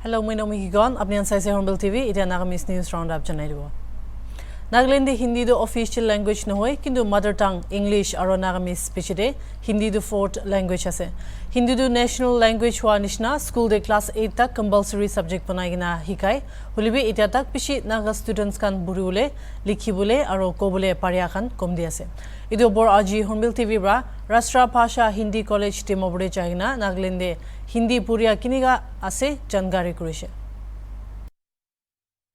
Hello, my name is Gigon. Apni ansai se HornbillTV. Ita Nagamis news roundup janai dibo. Nagaland Hindi do official language no hoy, kintu mother tongue English aro Nagamis pichide Hindi do fourth language ase. Hindi do national language hua nishna school de class 8 tak compulsory subject banai gina hikai. Hulibi ita tak pichi Naga students kan burule, likhibule aro kobule paria kan kom di ase. Ido bor aji HornbillTV bra Rashtra Bhasha Hindi College Timobure Chagina Nagalande Hindi puria kiniga ase janकारी kurishe.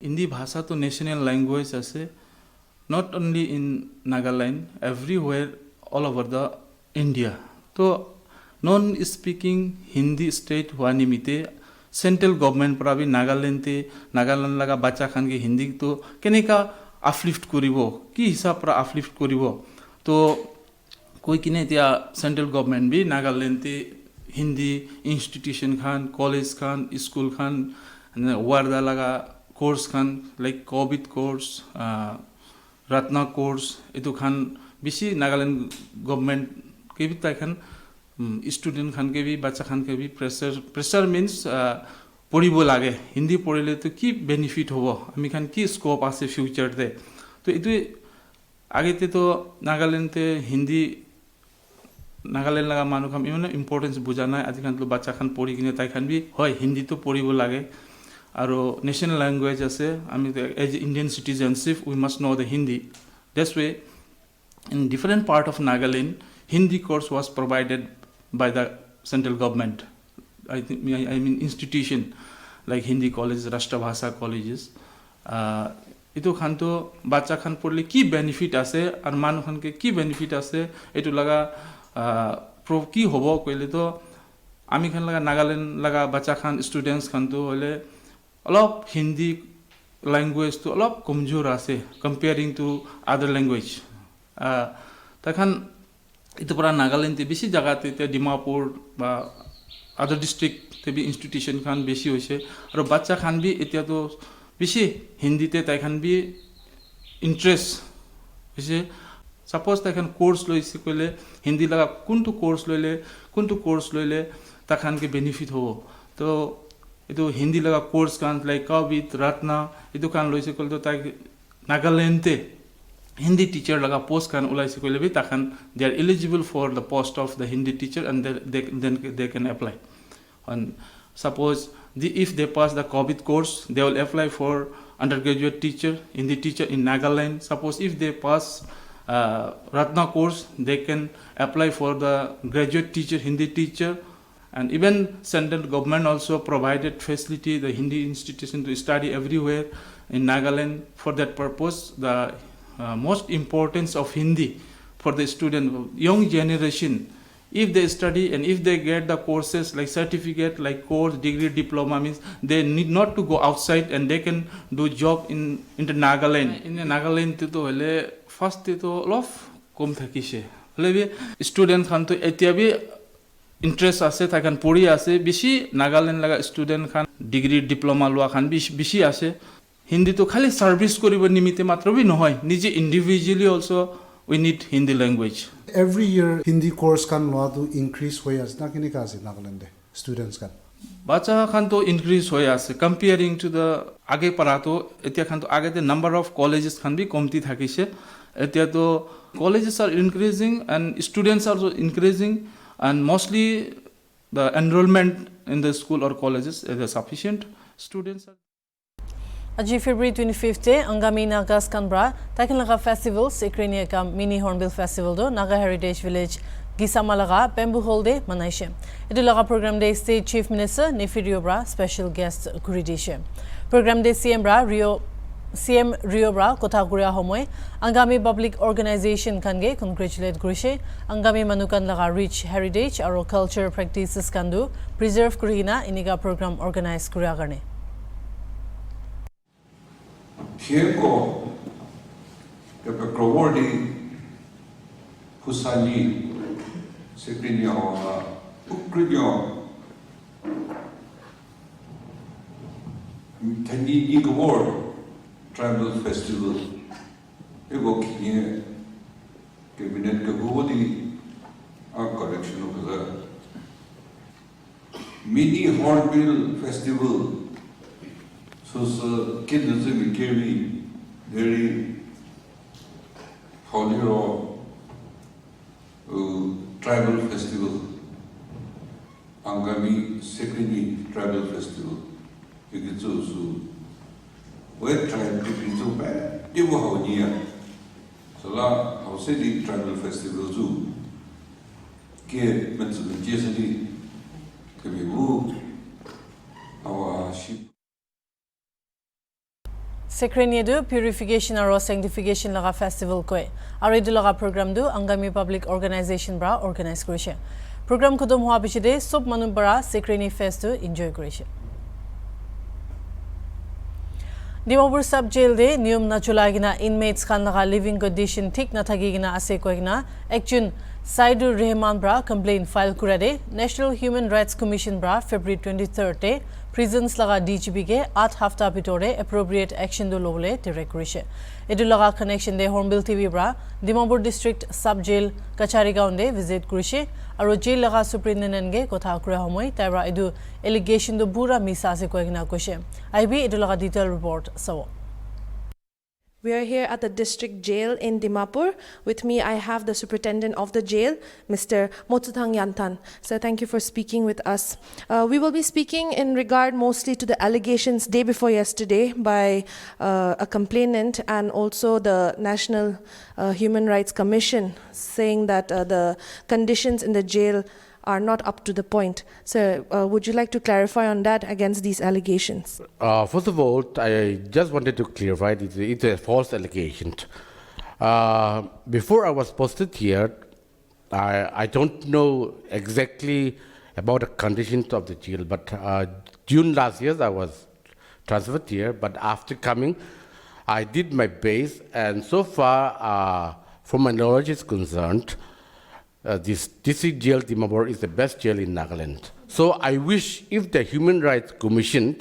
Hindi bhasha to national language ase, not only in Nagaland, everywhere, all over the India. So, non-speaking Hindi state हुआ निमित्ते central government पर अभी Nagaland लगा बच्चा खान के हिंदी तो किन्हीं का uplift करीबो कि हिसाब पर uplift करीबो तो कोई किन्हीं त्या central government भी Nagaland Hindi institution Khan college Khan school Khan Wardha लगा course Khan like COVID course Ratna course इतो खान बिसी Nagaland government के भी ताई खान student खान के भी बच्चा खान के भी pressure means पढ़ीबो लागे हिंदी पढ़ीले तो की benefit होगा हमी खान की scope आसे future दे तो इतो आगे ते तो Nagaland ते हिंदी Nagaland लगा मानो खाम इमने importance बुझाना है आदि खान तो बच्चा खान पढ़ी किने ताई खान भी होय हिंदी तो पढ़ीबो लागे Our national language as Indian citizenship, we must know the Hindi. That's way, in different part of Nagaland, Hindi course was provided by the central government. I mean institution like Hindi colleges, Rashtra Bhasha colleges. Ito khan to bacha khan porle ki benefit ase, ar manu khan ke ki benefit ase. Ito laga pro ki hobo koile to ami khan laga Nagaland laga bacha khan students khan to hole. A lot Hindi language to a lot kamjor ase comparing to other language. Takhan itu pura Nagaland te bisi jaga te Dimapur ba other district te bi institution khan bisi hoise. Aro bacha khan bi etia to bisi Hindi te tai khan bi interest bisi. Suppose tai khan course loise koile Hindi laga kuntu course loile takhan ke benefit ho. To itu Hindi laga course kan like Kavit, Ratna, itu kan loise kol to tai Nagaland te Hindi teacher laga post kan ulai se kol be takhan they are eligible for the post of the Hindi teacher and they can apply. And suppose if they pass the Kavit course, they will apply for undergraduate teacher, Hindi teacher in Nagaland. Suppose if they pass Ratna course, they can apply for the graduate teacher, Hindi teacher. And even central government also provided facility the Hindi institution to study everywhere in Nagaland. For that purpose, the most importance of Hindi for the student, young generation, if they study and if they get the courses like certificate, like course, degree, diploma, means they need not to go outside and they can do job in the Nagaland. In the Nagaland, to first to love kom thakise. Student khan to etiabi interest ase ta kan pori ase bishi Nagaland laga student khan degree diploma lua khan bishi ase Hindi to khali service koribo nimite matra bi nohoy nije individually also we need Hindi language. Every year Hindi course kan lua to increase hoy as na kini ka ase Nagaland students kan bacha khan to increase hoy ase comparing to the age para to etia khan to age the number of colleges khan bi komti thakise etia to colleges are increasing and students are also increasing. And mostly the enrollment in the school or colleges is sufficient. Students are. Aji February 25th, Angami Nagas Kanbra, Takinlaga Festival, Sekrenia Kam Mini Hornbill Festival do, Naga Heritage Village, Gisamalaga, Bamboo Hall Day, Manaishe. Idulaga Program Day State Chief Minister, Nefi Bra, Special Guest Kuridishe. Program Day CM Rio Bra, Kotaguria Homoy, Angami Public Organization Kange, congratulate Grishe, Angami Manukan Laga Rich Heritage, Aro Culture Practices Kandu, Preserve Kurina, Iniga Program Organized Kuriagane. Tiempo, the Prowardi Pusali, Secretio, Ukridio, Tani Igor. Tribal festival. Ego kiye cabinet ka bodi a collection of the mini Hornbill festival So, kid is a very holy or tribal festival. Angami Sekrini tribal festival. You can so where tribe people so bad. You were how near. So la how city tribal festival zoo. Ke mental Jesani can be moved. Our sheep. Secretary do purification or sanctification laga festival koi. Aru idu laga program do Angami Public Organization bra organize korise. Program kudum hua bichide sob manu bara Secretary fest do enjoy korise. Dimapur sub jail de niyom na chulagina inmates khan laga living condition thik na thagigina ase koigina ekjun Saidur Rehman bra complaint file kurade National Human Rights Commission bra February 23rd te prisons laga DGP ke 8 hafta bitore appropriate action do lobole direct korise. Edu laga connection de Hornbill TV bra Dimapur district sub jail Kachari gaon de visit korise aru jail laga superintendent ge kotha kura homoi taibra edu allegation do bura misa ase koigina koise. IB edu laga detail report sawo. We are here at the district jail in Dimapur. With me, I have the superintendent of the jail, Mr. Motsutang Yantan. Sir, thank you for speaking with us. We will be speaking in regard mostly to the allegations day before yesterday by a complainant and also the National Human Rights Commission saying that the conditions in the jail are not up to the point. Sir, would you like to clarify on that against these allegations? First of all, I just wanted to clarify it's a false allegation. Before I was posted here, I don't know exactly about the conditions of the jail, but June last year I was transferred here, but after coming, I did my best, and so far, from my knowledge is concerned, this district jail Dimapur is the best jail in Nagaland. So I wish if the Human Rights Commission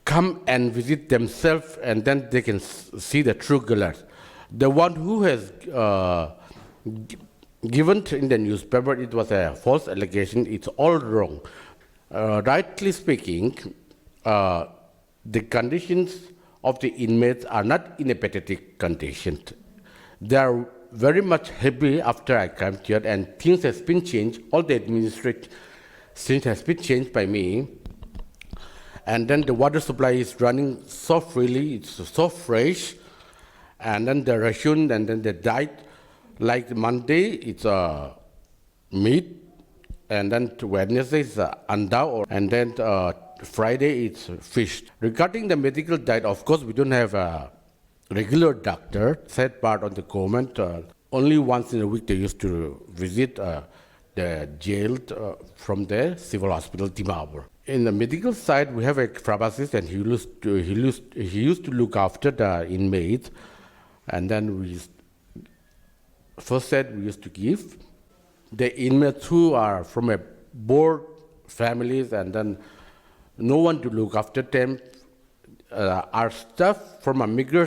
come and visit themselves and then they can see the true colors. The one who has given in the newspaper, it was a false allegation, it's all wrong. Rightly speaking, the conditions of the inmates are not in a pathetic condition. They are very much happy after I came here, and things has been changed. All the administrative things has been changed by me, and then the water supply is running so freely, it's so fresh, and then the ration, and then the diet, like Monday it's meat, and then Wednesday is anda, and then Friday it's fish. Regarding the medical diet, of course we don't have a regular doctor, set part on the government. Only once in a week they used to visit the jail from the civil hospital Dimapur. In the medical side, we have a pharmacist, and he used to look after the inmates. And then we used to give the inmates who are from a poor families, and then no one to look after them. Our staff from a meager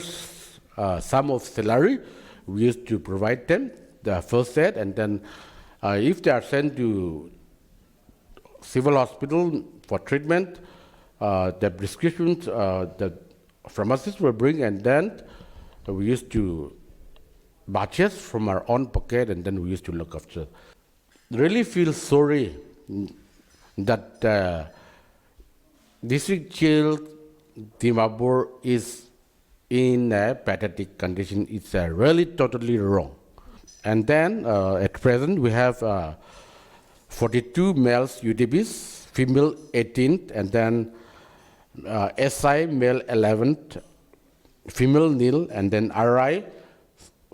sum of salary, we used to provide them the first aid, and then if they are sent to civil hospital for treatment, the prescriptions the pharmacist will bring, and then we used to purchase from our own pocket, and then we used to look after. Really feel sorry that district jail Dimapur is in a pathetic condition. It's really totally wrong. And then at present we have 42 males UDBs, female 18, and then SI male 11, female nil, and then RI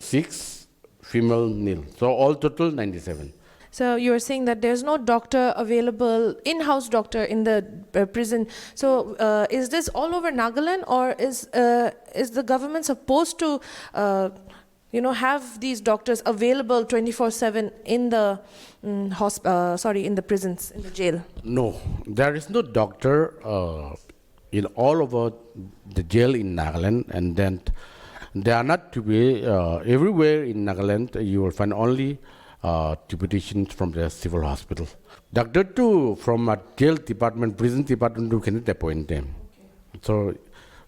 6, female nil. So all total 97. So you're saying that there's no doctor available, in-house doctor in the prison. So is this all over Nagaland, or is the government supposed to, have these doctors available 24/7 in the in the prisons, in the jail? No, there is no doctor in all over the jail in Nagaland, and then they are not to be everywhere in Nagaland. You will find only deputations from the civil hospital. Doctor too from a jail department, prison department, you cannot appoint them. So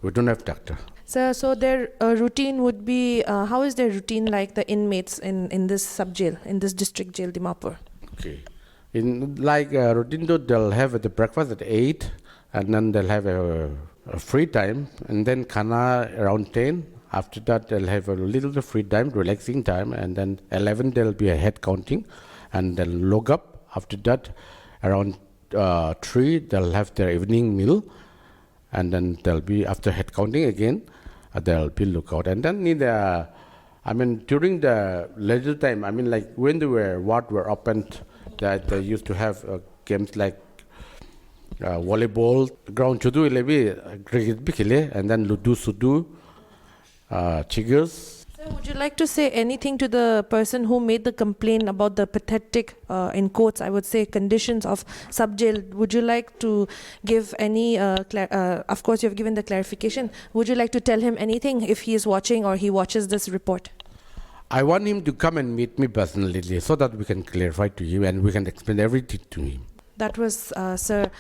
we don't have doctor. Sir, so their routine would be, how is their routine like the inmates in this sub-jail, in this district jail, Dimapur? Okay. In like routine, they'll have the breakfast at 8, and then they'll have a free time, and then khana around 10. After that, they'll have a little free time, relaxing time, and then 11 there'll be a head counting, and they'll log up. After that, around 3 they'll have their evening meal, and then they'll be after head counting again. There'll be lookout, and then during the leisure time, like when the ward were opened, that they used to have games like volleyball, ground chudu cricket bikile, and then ludu sudu, chiggers. Sir, would you like to say anything to the person who made the complaint about the pathetic, in quotes, I would say, conditions of sub-jail? Would you like to give any, of course you have given the clarification, would you like to tell him anything if he is watching or he watches this report? I want him to come and meet me personally so that we can clarify to him and we can explain everything to him. That was Sir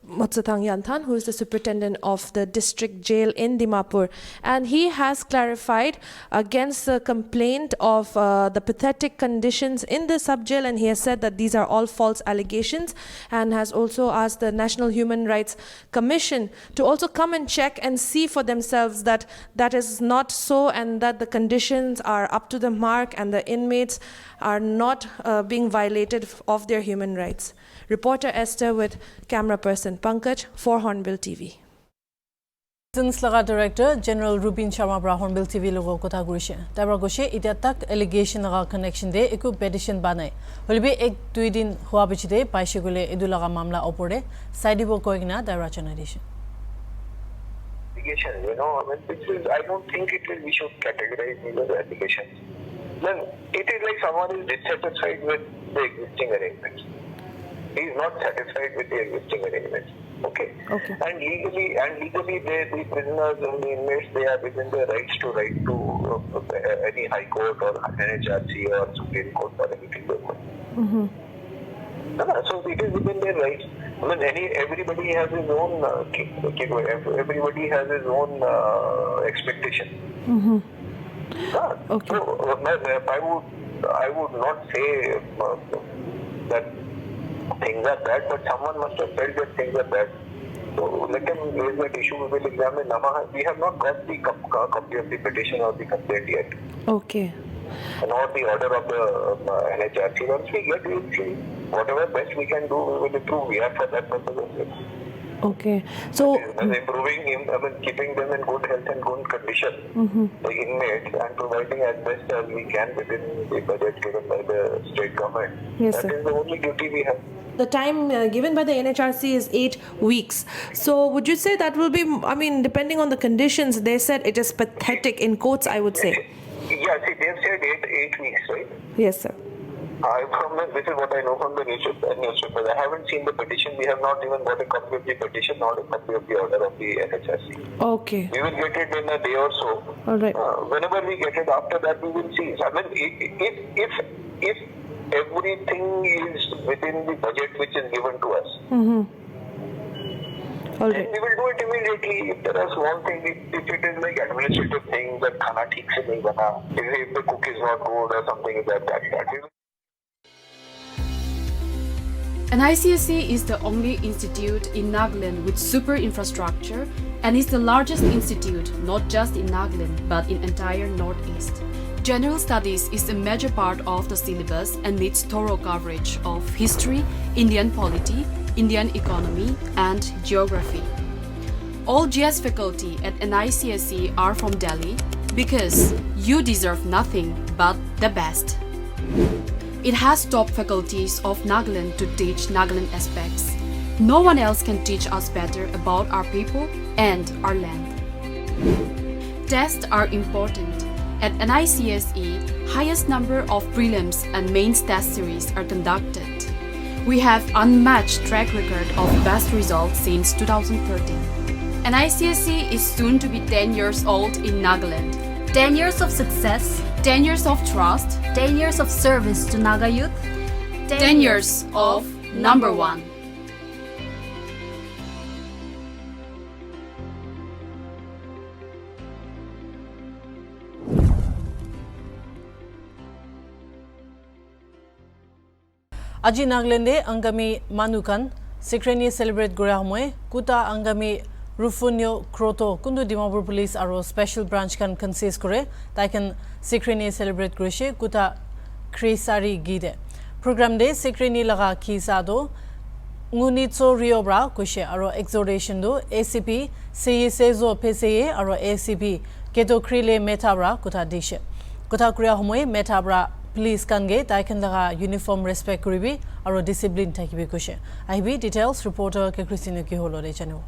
Motsutang Yanthan, who is the superintendent of the district jail in Dimapur. And he has clarified against the complaint of the pathetic conditions in the sub-jail, and he has said that these are all false allegations, and has also asked the National Human Rights Commission to also come and check and see for themselves that that is not so, and that the conditions are up to the mark and the inmates are not being violated of their human rights. Reporter Esther with camera person Pankaj for Hornbill TV. Laga Director General Rubin Sharma bra Hornbill TV logo kotha gurise. Tabra goshe ita tak allegation laga connection de eku petition banai. Holbe ek dui din hua bichide paishe gole edu laga mamla opore saidibo koigna direction edition. I don't think we should categorize these as allegations. Then it is like someone is dissatisfied with the existing arrangements. He is not satisfied with the existing arrangements. Okay. And legally, the prisoners and the inmates, they are within their rights to write to any high court or NHRC or Supreme Court or anything like that. So it is within their rights. Everybody has his own everybody has his own expectation. So I would not say that things are bad, but someone must have felt that things are bad. So let them raise that issue. We will examine. We have not got the copy of the petition or the complaint yet. Okay. Nor the order of the NHRC. Once we get, we will see. Whatever best we can do, we will improve. We are for that purpose only. Okay. So improving him, keeping them in good health and good condition, the inmates, and providing as best as we can within the budget given by the state government. Yes, that sir. is the only duty we have. The time given by the NHRC is 8 weeks. So would you say that will be, depending on the conditions, they said it is pathetic, in quotes, I would say. Yeah, see, they've said 8 weeks, right? Yes, sir. This is what I know from the newspaper. I haven't seen the petition. We have not even got a copy of the petition, nor a copy of the order of the NHRC. Okay. We will get it in a day or so. All right. Whenever we get it, after that we will see. If everything is within the budget which is given to us, All then right. we will do it immediately. If there are small things, if it is like administrative things, that khana theek se nahi bana, if the cook is not good or something like that. NICSE is the only institute in Nagaland with super infrastructure and is the largest institute not just in Nagaland but in entire Northeast. General Studies is a major part of the syllabus and needs thorough coverage of history, Indian polity, Indian economy and geography. All GS faculty at NICSE are from Delhi because you deserve nothing but the best. It has top faculties of Nagaland to teach Nagaland aspects. No one else can teach us better about our people and our land. Tests are important. At NICSE, highest number of prelims and mains test series are conducted. We have unmatched track record of best results since 2013. NICSE is soon to be 10 years old in Nagaland. 10 years of success, 10 years of trust, 10 years of service to Naga youth, 10 years of number one. Aji Nagalande angami manukan Sikreni celebrate gora homoy kuta angami Rufunyo Kroto kundu Dimapur Police aro special branch kan consist kore taikan Sikreni celebrate greshe kuta Kresari gide program de Sikreni laga kisado Ngunitso Riobra kushe aro exhortation do ACP Sezo PCA aro ACP Keto Krile Metabra kuta dishe kuta kriya homoy Metabra Police kange taikan laga uniform respect kuribi aro discipline takibi kushe IB details reporter ke Christine ki holo de chano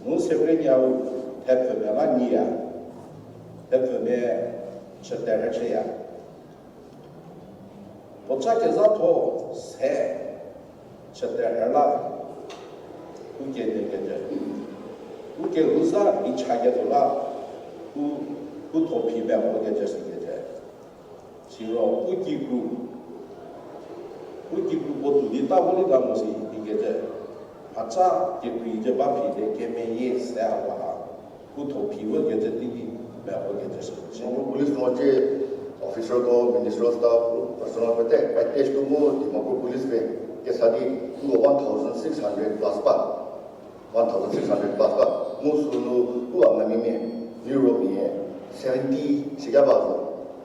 non sepreniau tepme la nia tepme cheteracheya pocha ke zato se cheterala uke de geje uke uza ichage dola u topi be o geje geje siro uki group botu di tavoli da mosi geje Hacha degree je bapi de kemeye serva kuto piwo gete tiki ba gete so police noche officer ko minister staff personal pete package to mo Dimapur police ke sadi 1600 plus pa 1600 plus pa musulu ku amami me euro me 70 sigaba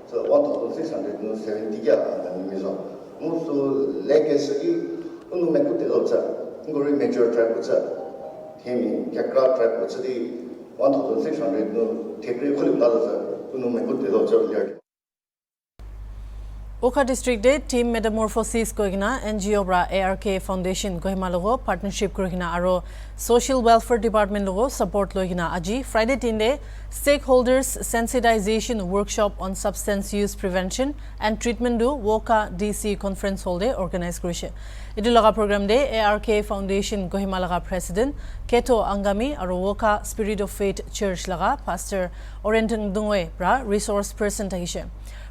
so 1600 no 70 ga amami me so musu legacy unu me kutte locha Ngori major tribe was a Hemi, Kakra tribe was the 1600 no Tekri Kulim no me good result. Oka district de team metamorphosis koigna NGO bra ARK Foundation Kohima logo partnership korigna aro social welfare department logo support loigna aji Friday tinde stakeholders sensitization workshop on substance use prevention and treatment do Woka DC conference hall de organize korise idu laga program de ARK Foundation Kohima laga president Keto Angami aro Woka Spirit of Faith Church laga pastor Orenteng Dungwe bra resource person tahishe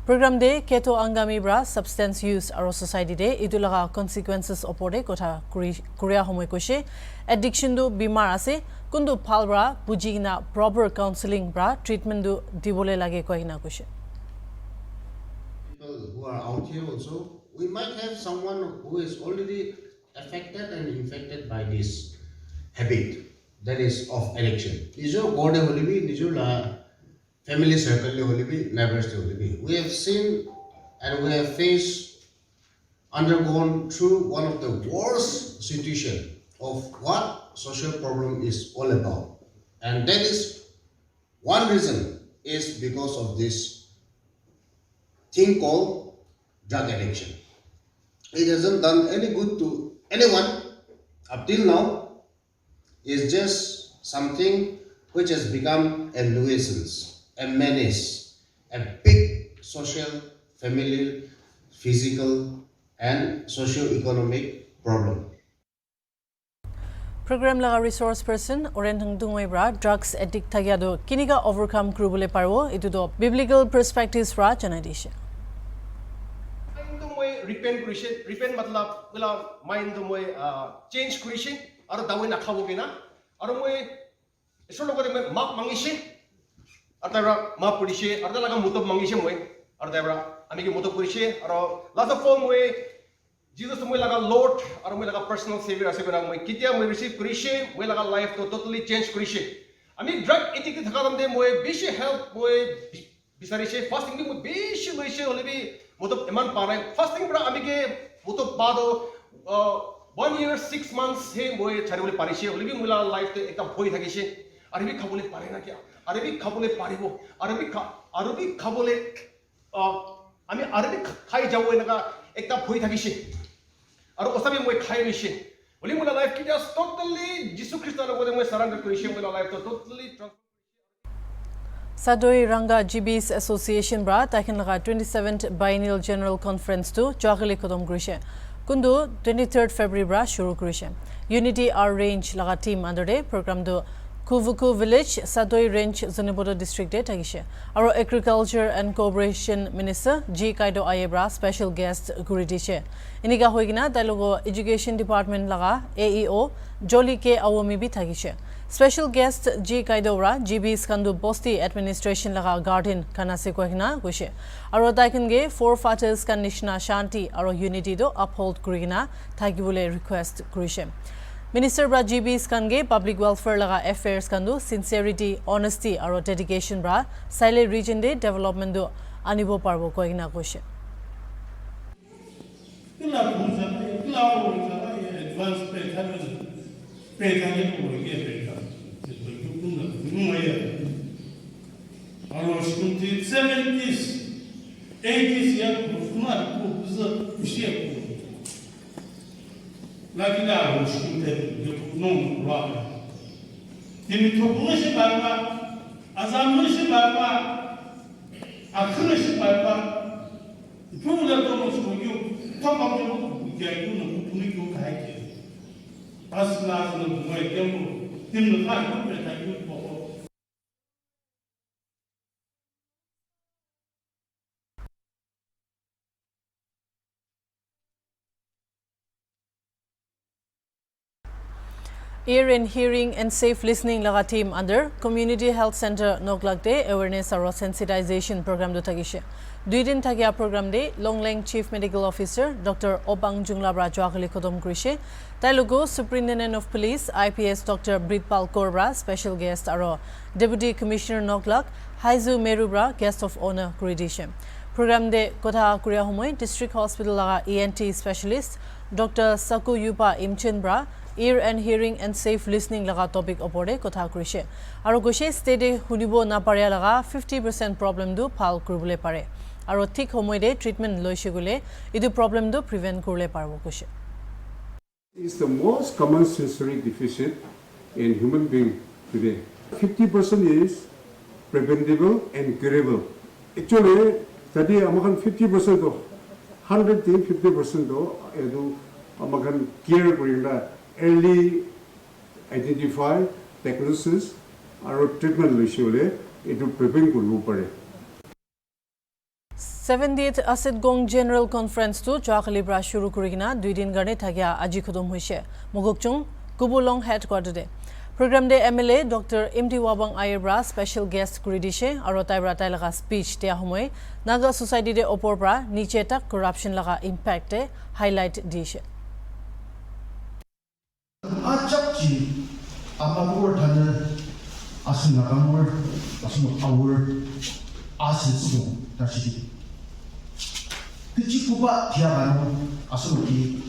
Program de Keto Angami bra substance use aro society de idulaga consequences opore kotha Korea homoy koshe addiction do bimar ase kundu phalbra bujigina proper counseling bra treatment do dibole lage koina koshe people who are out here also we might have someone who is already affected and infected by this habit that is of addiction nijo gode holibi nijo la family circle neighbors we have seen and we have undergone through one of the worst situation of what social problem is all about, and that is one reason is because of this thing called drug addiction. It hasn't done any good to anyone up till now. It's just something which has become a nuisance, a menace, a big social, familial, physical, and socio-economic problem. Program laga resource person Orenteng Dungwe bra drugs addict thagiado kiniga overcome krubule parwo itu do biblical perspectives ra janai dishe. Repent matlab bila mind moi change kurishin aro dawin akhawo kena aro moi isolo ko de mak mangishe Artara ma pulishe, arta laga mutab mangishe moy, arta ami ke mutab pulishe, aro last of all moy Jesus moy laga Lord, aro moy laga personal savior ase bena moy kitia moy receive pulishe, moy laga life to totally change pulishe. Ami drug addict thakadam de moy bishi help moy bisarishe fasting de moy bishi loishe olebi mutab eman parai fasting bra ami ke mutab bado 1 year 6 months he moy charibole parishe olebi moy laga life te ekta bhoi thakishe arabi khabole pare na kya Arabic khabole paribo Arabic khabole ami Arabic khai jawo enaga ekta bhoi thakishi aro osabi moi khai rishi oli mola life ki just totally Jesus Christ logode moi surrender korishe mola life to totally Sadoi Ranga GB's Association bra takin laga 27th Biennial General Conference to Jagale Kodom Grishe. Kundu 23rd February bra shuru Grishe. Unity R Range laga team under the program do Kuvuku Village, Sadoi Range, Zunibodo District de Tagishe. Our Agriculture and Cooperation Minister G. Kaido Ayebra special guest Guridishe. Iniga Hoigina Dialogo Education Department laga AEO Jolly K Awomi bi Tagishe. Special guest G. Kaidora, GB Skandu Bosti Administration laga Guardian Kanase Kwagina Gushe. Aro Daikange, forefathers Kanishna Shanti, Aro Unity do uphold Kurigina, Tagibule request Grishe. Minister Bra GB Skange, Public Welfare laga Affairs Kandu, Sincerity, Honesty, Aro Dedication Bra, Sile Region de Development do Anibo Parbo Kwagina Gushe. Alors, 70s, 80s, ya kufuna kubuza kushia lakini aro shkunte non rwa dimi tokushi barba azamushi barba akhishi barba pula to shkuyu toka ko gayu no kuniko kaike asla no moy kemo dimno ka ko ta yu ko. Ear and Hearing and Safe Listening laga team under Community Health Center Noglak de Awareness aro Sensitization Program do tagishe. Duidin tagia program de Longlang Chief Medical Officer Dr. Obang Junglabra Joakali Kodom Grishe, Tailugo Superintendent of Police IPS Dr. Britpal Korbra special guest aro Deputy Commissioner Noglak Haizu Merubra guest of honor Gridishe. Program de Kotha Kuria Homoy District Hospital laga ENT Specialist Dr. Saku Yupa Imchinbra Ear and Hearing and Safe Listening laga topic opore kotha kurishe. Aro goshe state hunibo na paria laga 50% problem do phal kurule pare. Aro thik homoide treatment loise gule idu problem do prevent kurle parbo goshe. Is the most common sensory deficit in human being today. 50% is preventable and curable. Actually, tadi amakan 50% do 100 thing 50% do edu amakan care kurinda early identify diagnosis or treatment ratio it will prevent good. 70th Asit Gong General Conference to Joakali Bra Shuru Kurigina, Duidin Garne Tagia Ajikudum Huishe, Mogokchung, Kubulong Headquarter de. Program de MLA Dr. Imti Wabang Ayebra special guest Kuridishe, Arotai Bratai laga speech Tia Humoy, Naga Society de Oporbra, Nicheta corruption laga impact highlight dishe. Acapci apapun tanda asnagamur asmu awur asitsu tadi. Kecik kuba tiapan asmu di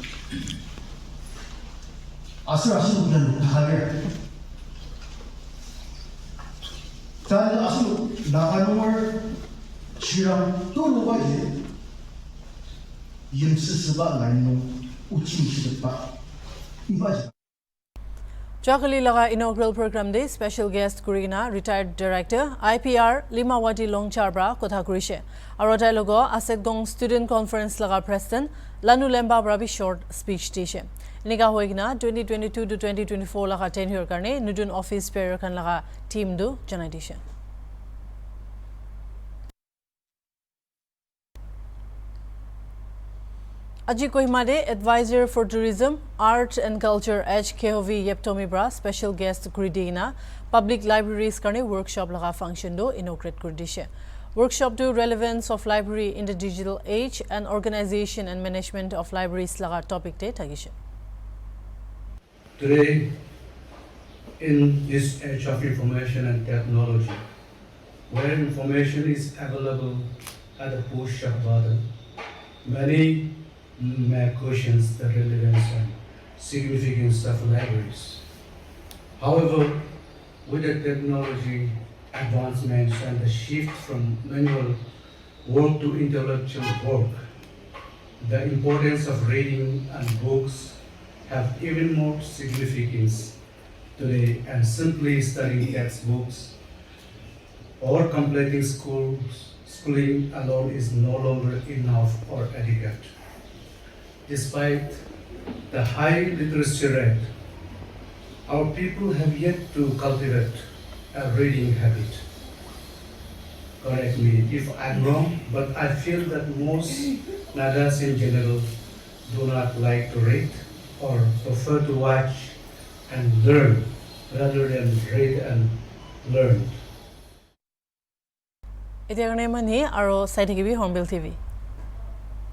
asmu yang hadir. Dan asmu nagamur siram tu lupa ye. Yang sesuatu lain ucing siapa ibadah. Joakali laga inaugural program de special guest Kurigina retired director IPR Limawati Longcharbra Kotha Kurishe. Arotai logo Aset Gong Student Conference laga president Lanu Lemba Brabi short speech tishe. Niga hoigina 2022 to 2024 laga tenure karne Nudun office pair kan laga team do janai dishe. Aji Kohimade, Advisor for Tourism, Art and Culture, HKOV Yeptomi Bra, special guest Kuridina, Public Libraries Karne workshop laga function do inaugurate Kuridishe. Workshop do relevance of library in the digital age and organization and management of libraries laga topic de tagishe. Today, in this age of information and technology, where information is available at the push of button, many may question the relevance and significance of libraries. However, with the technology advancements and the shift from manual work to intellectual work, the importance of reading and books have even more significance today, and simply studying textbooks Or completing schooling alone is no longer enough or adequate. Despite the high literacy rate, our people have yet to cultivate a reading habit. Correct me if I'm wrong, but I feel that most Nagas in general do not like to read or prefer to watch and learn rather than read and learn. এতিয়া কাৰণে মানে আৰু চাই থাকিবি hornbill TV